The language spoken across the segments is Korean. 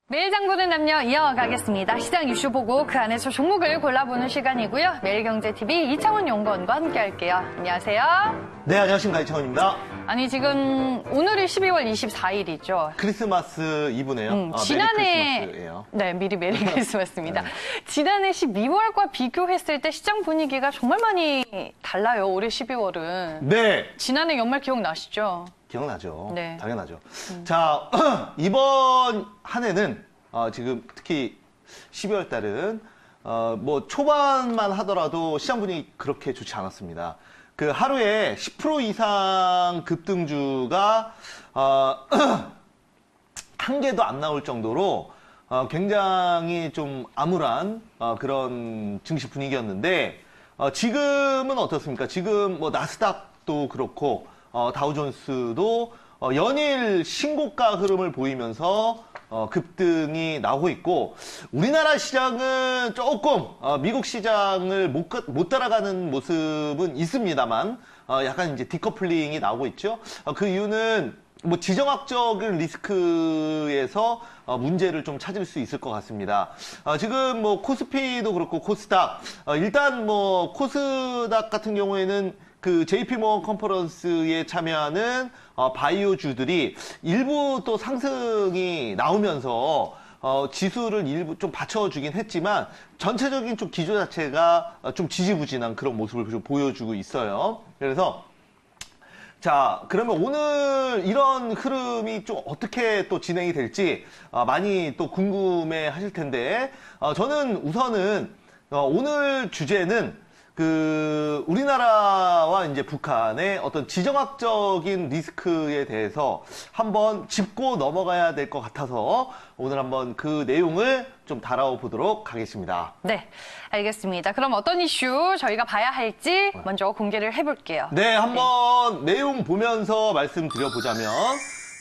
매일 장보는 남녀 이어가겠습니다. 시장 이슈 보고 그 안에서 종목을 골라보는 시간이고요. 매일경제TV 이창훈 연구원과 함께 할게요. 안녕하세요. 네, 안녕하십니까. 이창훈입니다. 아니, 지금 오늘이 12월 24일이죠. 크리스마스 이브네요. 지난해 메리 크리스마스예요. 네, 미리 메리 크리스마스입니다. 네. 지난해 12월과 비교했을 때 시장 분위기가 정말 많이 달라요. 올해 12월은. 네. 지난해 연말 기억나시죠? 기억나죠. 네. 당연하죠. 자, 이번 한 해는 지금 특히 12월 달은 뭐 초반만 하더라도 시장 분위기 그렇게 좋지 않았습니다. 그 하루에 10% 이상 급등주가 한 개도 안 나올 정도로 굉장히 좀 암울한 그런 증시 분위기였는데 지금은 어떻습니까? 지금 뭐 나스닥도 그렇고 다우존스도 연일 신고가 흐름을 보이면서 급등이 나오고 있고, 우리나라 시장은 조금 미국 시장을 못 따라가는 모습은 있습니다만 약간 이제 디커플링이 나오고 있죠. 그 이유는 뭐 지정학적인 리스크에서 문제를 좀 찾을 수 있을 것 같습니다. 지금 뭐 코스피도 그렇고 코스닥, 일단 뭐 코스닥 같은 경우에는 그 JP모건 컨퍼런스에 참여하는 바이오주들이 일부 또 상승이 나오면서 지수를 일부 좀 받쳐주긴 했지만 전체적인 좀 기조 자체가 좀 지지부진한 그런 모습을 좀 보여주고 있어요. 그래서 자, 그러면 오늘 이런 흐름이 좀 어떻게 또 진행이 될지 많이 또 궁금해 하실 텐데, 저는 우선은 오늘 주제는 그 우리나라와 이제 북한의 어떤 지정학적인 리스크에 대해서 한번 짚고 넘어가야 될 것 같아서 오늘 한번 그 내용을 좀 다뤄보도록 하겠습니다. 네, 알겠습니다. 그럼 어떤 이슈 저희가 봐야 할지 먼저 공개를 해볼게요. 네, 한번 내용 보면서 말씀드려보자면,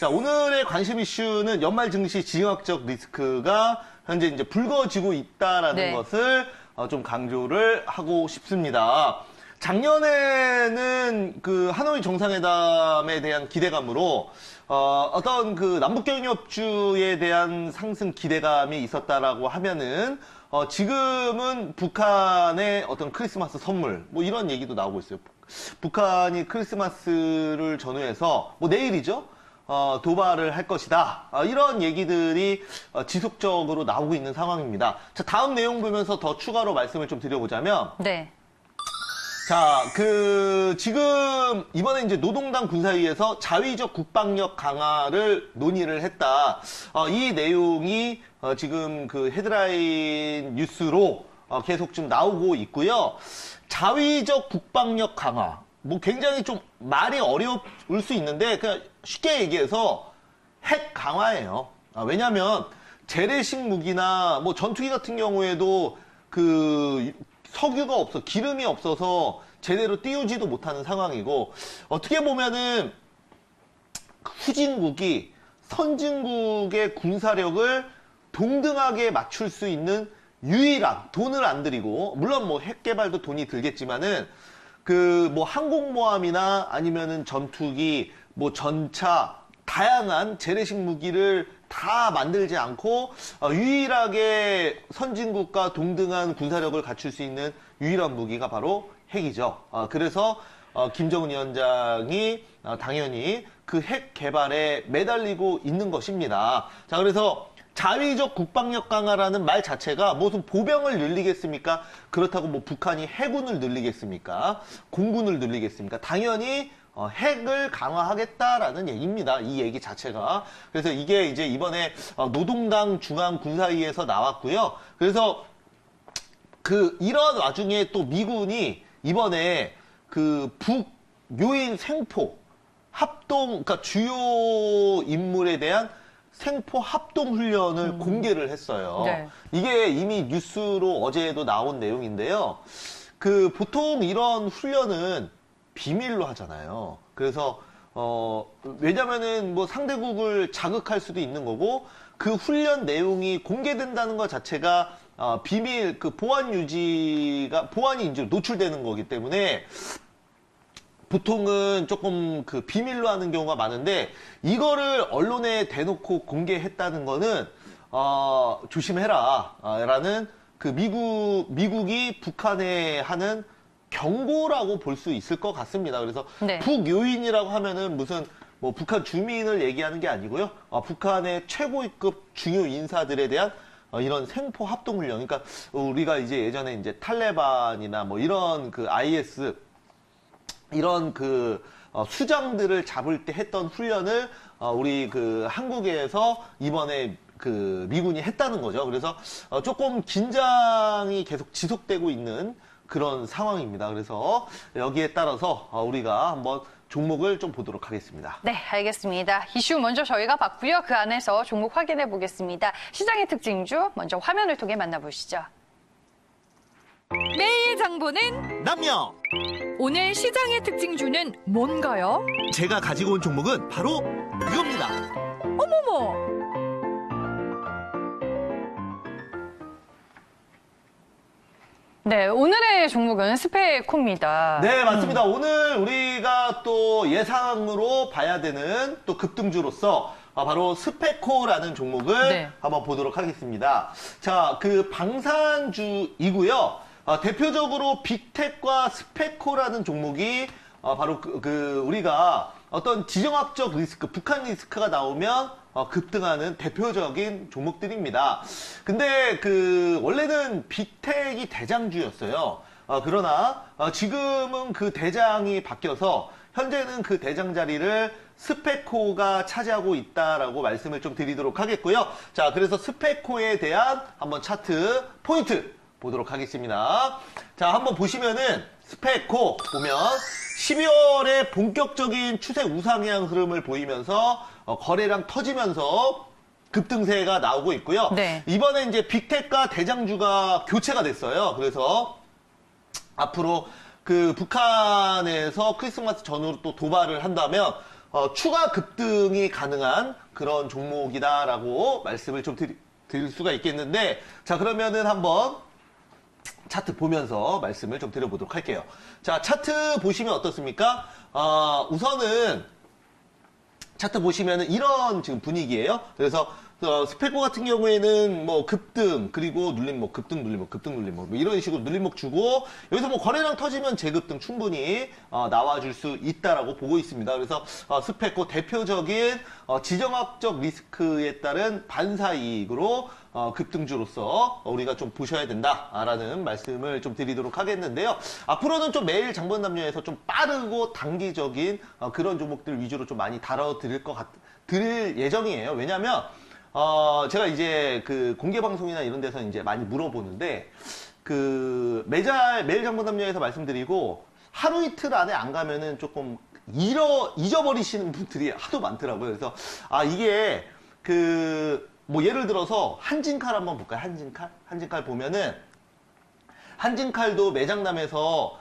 자, 오늘의 관심 이슈는 연말 증시 지정학적 리스크가 현재 이제 불거지고 있다라는 네. 것을 좀 강조를 하고 싶습니다. 작년에는 그 하노이 정상회담에 대한 기대감으로 어떤 그 남북경협주에 대한 상승 기대감이 있었다라고 하면은 지금은 북한의 어떤 크리스마스 선물 뭐 이런 얘기도 나오고 있어요. 북한이 크리스마스를 전후해서 뭐 내일이죠. 도발을 할 것이다. 이런 얘기들이 지속적으로 나오고 있는 상황입니다. 자, 다음 내용 보면서 더 추가로 말씀을 좀 드려보자면, 네. 자, 지금 이번에 이제 노동당 군사위에서 자위적 국방력 강화를 논의를 했다. 이 내용이 지금 그 헤드라인 뉴스로 계속 좀 나오고 있고요. 자위적 국방력 강화. 뭐 굉장히 좀 말이 어려울 수 있는데 그냥 쉽게 얘기해서 핵 강화예요. 왜냐하면 재래식 무기나 뭐 전투기 같은 경우에도 그 석유가 없어, 기름이 없어서 제대로 띄우지도 못하는 상황이고, 어떻게 보면은 후진국이 선진국의 군사력을 동등하게 맞출 수 있는 유일한, 돈을 안 들이고, 물론 뭐 핵 개발도 돈이 들겠지만은 그 뭐 항공모함이나 아니면은 전투기, 뭐 전차, 다양한 재래식 무기를 다 만들지 않고 유일하게 선진국과 동등한 군사력을 갖출 수 있는 유일한 무기가 바로 핵이죠. 그래서 김정은 위원장이 당연히 그 핵 개발에 매달리고 있는 것입니다. 자, 그래서 자위적 국방력 강화라는 말 자체가 무슨 보병을 늘리겠습니까? 그렇다고 뭐 북한이 해군을 늘리겠습니까? 공군을 늘리겠습니까? 당연히 핵을 강화하겠다라는 얘기입니다. 이 얘기 자체가. 그래서 이게 이제 이번에 노동당 중앙군사위에서 나왔고요. 그래서 이런 와중에 또 미군이 이번에 그 북요인 생포 합동, 그러니까 주요 인물에 대한 생포 합동 훈련을 공개를 했어요. 네. 이게 이미 뉴스로 어제도 나온 내용인데요. 그 보통 이런 훈련은 비밀로 하잖아요. 그래서 왜냐면은 뭐 상대국을 자극할 수도 있는 거고, 그 훈련 내용이 공개된다는 것 자체가 비밀, 그 보안이 이제 노출되는 거기 때문에 보통은 조금 그 비밀로 하는 경우가 많은데, 이거를 언론에 대놓고 공개했다는 거는 조심해라 라는 그 미국이 북한에 하는 경고라고 볼 수 있을 것 같습니다. 그래서 네. 북요인이라고 하면은 무슨 뭐 북한 주민을 얘기하는 게 아니고요. 북한의 최고위급 중요 인사들에 대한 이런 생포 합동 훈련. 그러니까 우리가 이제 예전에 이제 탈레반이나 뭐 이런 그 IS 이런 그 수장들을 잡을 때 했던 훈련을 우리 그 한국에서 이번에 그 미군이 했다는 거죠. 그래서 조금 긴장이 계속 지속되고 있는 그런 상황입니다. 그래서 여기에 따라서 우리가 한번 종목을 좀 보도록 하겠습니다. 네, 알겠습니다. 이슈 먼저 저희가 봤고요. 그 안에서 종목 확인해 보겠습니다. 시장의 특징주 먼저 화면을 통해 만나보시죠. 매일 장보는 남녀! 오늘 시장의 특징주는 뭔가요? 제가 가지고 온 종목은 바로 이겁니다. 어머머! 네, 오늘의 종목은 스페코입니다. 네, 맞습니다. 오늘 우리가 또 예상으로 봐야 되는 또 급등주로서 바로 스페코라는 종목을 네. 한번 보도록 하겠습니다. 자, 그 방산주이고요. 대표적으로 빅텍과 스페코라는 종목이 바로 우리가 어떤 지정학적 리스크, 북한 리스크가 나오면 급등하는 대표적인 종목들입니다. 근데 원래는 빅텍이 대장주였어요. 그러나 지금은 그 대장이 바뀌어서 현재는 그 대장 자리를 스페코가 차지하고 있다라고 말씀을 좀 드리도록 하겠고요. 자, 그래서 스페코에 대한 한번 차트 포인트 보도록 하겠습니다. 자, 한번 보시면은 스페코 보면 12월에 본격적인 추세 우상향 흐름을 보이면서 거래량 터지면서 급등세가 나오고 있고요. 네. 이번에 이제 빅텍과 대장주가 교체가 됐어요. 그래서 앞으로 그 북한에서 크리스마스 전후로 또 도발을 한다면 추가 급등이 가능한 그런 종목이다라고 말씀을 좀 드릴 수가 있겠는데, 자, 그러면은 한번 차트 보면서 말씀을 좀 드려보도록 할게요. 자, 차트 보시면 어떻습니까? 우선은 차트 보시면은 이런 지금 분위기예요. 그래서 스페코 같은 경우에는 뭐 급등, 그리고 눌림목, 급등, 눌림목, 급등, 눌림목, 뭐 이런 식으로 눌림목 주고, 여기서 뭐 거래량 터지면 재급등 충분히 나와줄 수 있다라고 보고 있습니다. 그래서 스페코 대표적인 지정학적 리스크에 따른 반사이익으로 급등주로서 우리가 좀 보셔야 된다라는 말씀을 좀 드리도록 하겠는데요. 앞으로는 좀 매일 장본남녀에서 좀 빠르고 단기적인 그런 종목들 위주로 좀 많이 드릴 예정이에요. 왜냐면 제가 이제 그 공개 방송이나 이런 데서 이제 많이 물어보는데, 매일 장본남녀에서 말씀드리고 하루 이틀 안에 안 가면은 조금 잊어버리시는 분들이 하도 많더라고요. 그래서 이게 뭐 예를 들어서 한진칼 한번 볼까요? 한진칼 보면은 한진칼도 매장남에서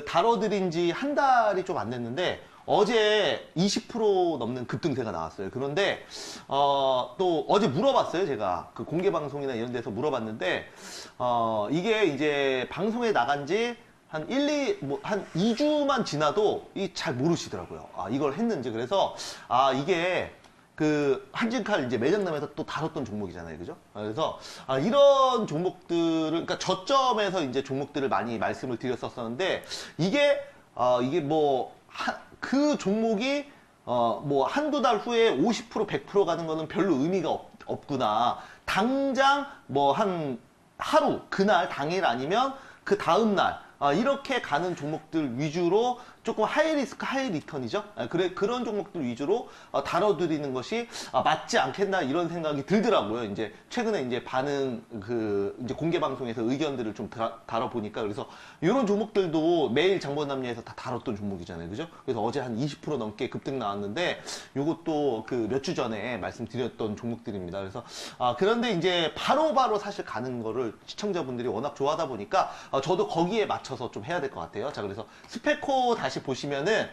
다뤄드린 지 한 달이 좀 안 됐는데 어제 20% 넘는 급등세가 나왔어요. 그런데 또 어제 물어봤어요. 제가 그 공개 방송이나 이런 데서 물어봤는데 이게 이제 방송에 나간 지 한 2주만 지나도 잘 모르시더라고요. 이걸 했는지. 그래서 이게 한진칼 이제 매장남에서 또 다뤘던 종목이잖아요. 그죠? 그래서 이런 종목들을, 그러니까 저점에서 이제 종목들을 많이 말씀을 드렸었는데, 이게 그 종목이 뭐 한두 달 후에 50% 100% 가는 거는 별로 의미가 없구나. 당장 뭐 하루, 그날 당일 아니면 그 다음 날 이렇게 가는 종목들 위주로 조금 하이 리스크 하이 리턴이죠. 그런 종목들 위주로 다뤄드리는 것이 맞지 않겠나 이런 생각이 들더라고요. 이제 최근에 이제 이제 공개 방송에서 의견들을 좀 다뤄보니까, 그래서 이런 종목들도 매일 장본남녀에서 다 다뤘던 종목이잖아요. 그죠? 그래서 어제 한 20% 넘게 급등 나왔는데, 요것도 몇 주 전에 말씀드렸던 종목들입니다. 그래서 그런데 이제 바로바로 사실 가는 거를 시청자분들이 워낙 좋아하다 보니까 저도 거기에 맞춰서 좀 해야 될 것 같아요. 자, 그래서 스페코 다시 보시면은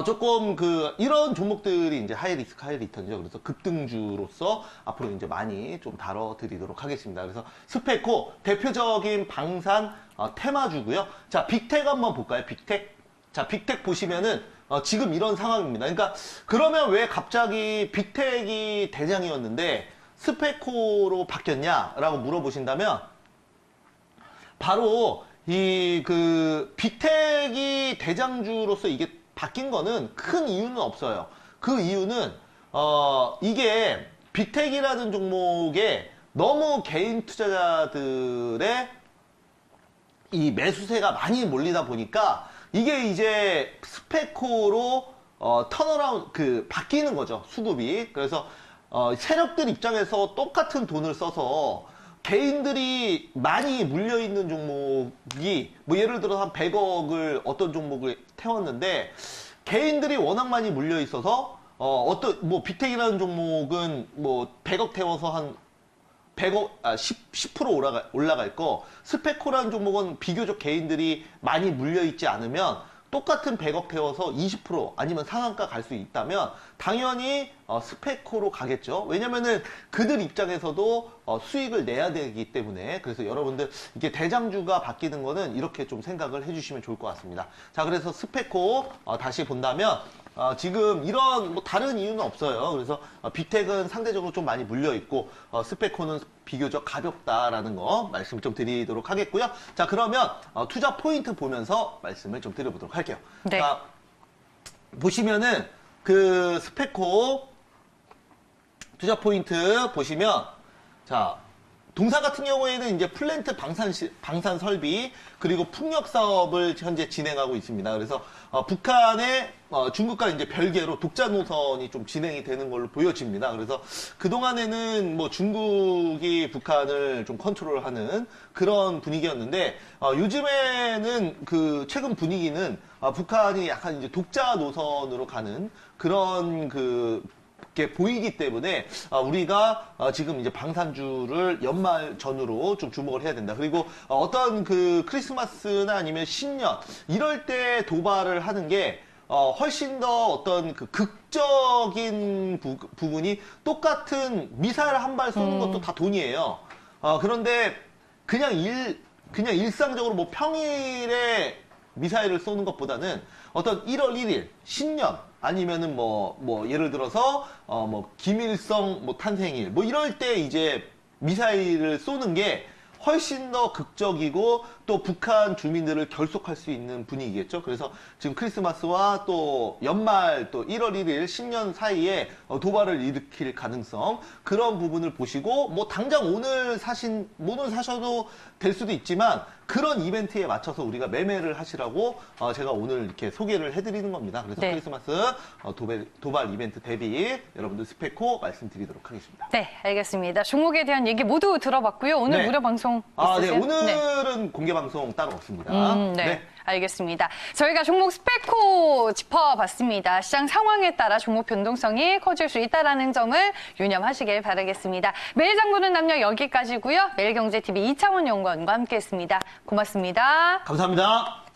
조금 이런 종목들이 이제 하이 리스크 하이 리턴이죠. 그래서 급등주로서 앞으로 이제 많이 좀 다뤄드리도록 하겠습니다. 그래서 스페코 대표적인 방산 테마주고요. 자, 빅텍 한번 볼까요? 빅텍. 자, 빅텍 보시면은 지금 이런 상황입니다. 그러니까 그러면 왜 갑자기 빅텍이 대장이었는데 스페코로 바뀌었냐라고 물어보신다면 바로 이 그 빅텍이 대장주로서 이게 바뀐 거는 큰 이유는 없어요. 그 이유는 이게 빅텍이라는 종목에 너무 개인 투자자들의 이 매수세가 많이 몰리다 보니까 이게 이제 스페코로 턴어라운드 바뀌는 거죠, 수급이. 그래서 세력들 입장에서 똑같은 돈을 써서 개인들이 많이 물려있는 종목이 뭐 예를 들어 한 100억을 어떤 종목을 태웠는데 개인들이 워낙 많이 물려있어서 뭐 빅텍이라는 종목은 뭐 100억 태워서 한 100억, 10% 올라갈 거, 스페코라는 종목은 비교적 개인들이 많이 물려있지 않으면 똑같은 100억 태워서 20% 아니면 상한가 갈 수 있다면 당연히 스페코로 가겠죠. 왜냐면은 그들 입장에서도 수익을 내야 되기 때문에. 그래서 여러분들 이게 대장주가 바뀌는 거는 이렇게 좀 생각을 해주시면 좋을 것 같습니다. 자, 그래서 스페코 다시 본다면 지금 이런 뭐 다른 이유는 없어요. 그래서 빅텍은 상대적으로 좀 많이 물려 있고 스페코는 비교적 가볍다라는 거 말씀을 좀 드리도록 하겠고요. 자, 그러면 투자 포인트 보면서 말씀을 좀 드려보도록 할게요. 네. 자, 보시면은 그 스페코 투자 포인트 보시면 자, 동사 같은 경우에는 이제 플랜트 방산 설비 그리고 풍력 사업을 현재 진행하고 있습니다. 그래서 북한의 중국과 이제 별개로 독자 노선이 좀 진행이 되는 걸로 보여집니다. 그래서 그 동안에는 뭐 중국이 북한을 좀 컨트롤하는 그런 분위기였는데 요즘에는 그 최근 분위기는 북한이 약간 이제 독자 노선으로 가는 그런 게 보이기 때문에 우리가 지금 이제 방산주를 연말 전후로 좀 주목을 해야 된다. 그리고 어떤 그 크리스마스나 아니면 신년 이럴 때 도발을 하는 게 훨씬 더 어떤 그 극적인 부분이 똑같은 미사일 한 발 쏘는 것도 다 돈이에요. 그런데 그냥 일상적으로 뭐 평일에 미사일을 쏘는 것보다는 어떤 1월 1일 신년 아니면은 뭐 예를 들어서 뭐 김일성 뭐 탄생일 뭐 이럴 때 이제 미사일을 쏘는 게 훨씬 더 극적이고 또 북한 주민들을 결속할 수 있는 분위기겠죠. 그래서 지금 크리스마스와 또 연말 또 1월 1일 신년 사이에 도발을 일으킬 가능성 그런 부분을 보시고 뭐 당장 오늘 사셔도 될 수도 있지만 그런 이벤트에 맞춰서 우리가 매매를 하시라고 제가 오늘 이렇게 소개를 해드리는 겁니다. 그래서 네. 크리스마스 도발 이벤트 대비 여러분들 스페코 말씀드리도록 하겠습니다. 네, 알겠습니다. 종목에 대한 얘기 모두 들어봤고요. 오늘 네. 무료 방송 네. 있으세요? 오늘은 공개 방송 따로 없습니다. 네. 알겠습니다. 저희가 종목 스페코 짚어봤습니다. 시장 상황에 따라 종목 변동성이 커질 수 있다는 점을 유념하시길 바라겠습니다. 매일 장보는 남녀 여기까지고요. 매일경제TV 이창원 연구원과 함께했습니다. 고맙습니다. 감사합니다.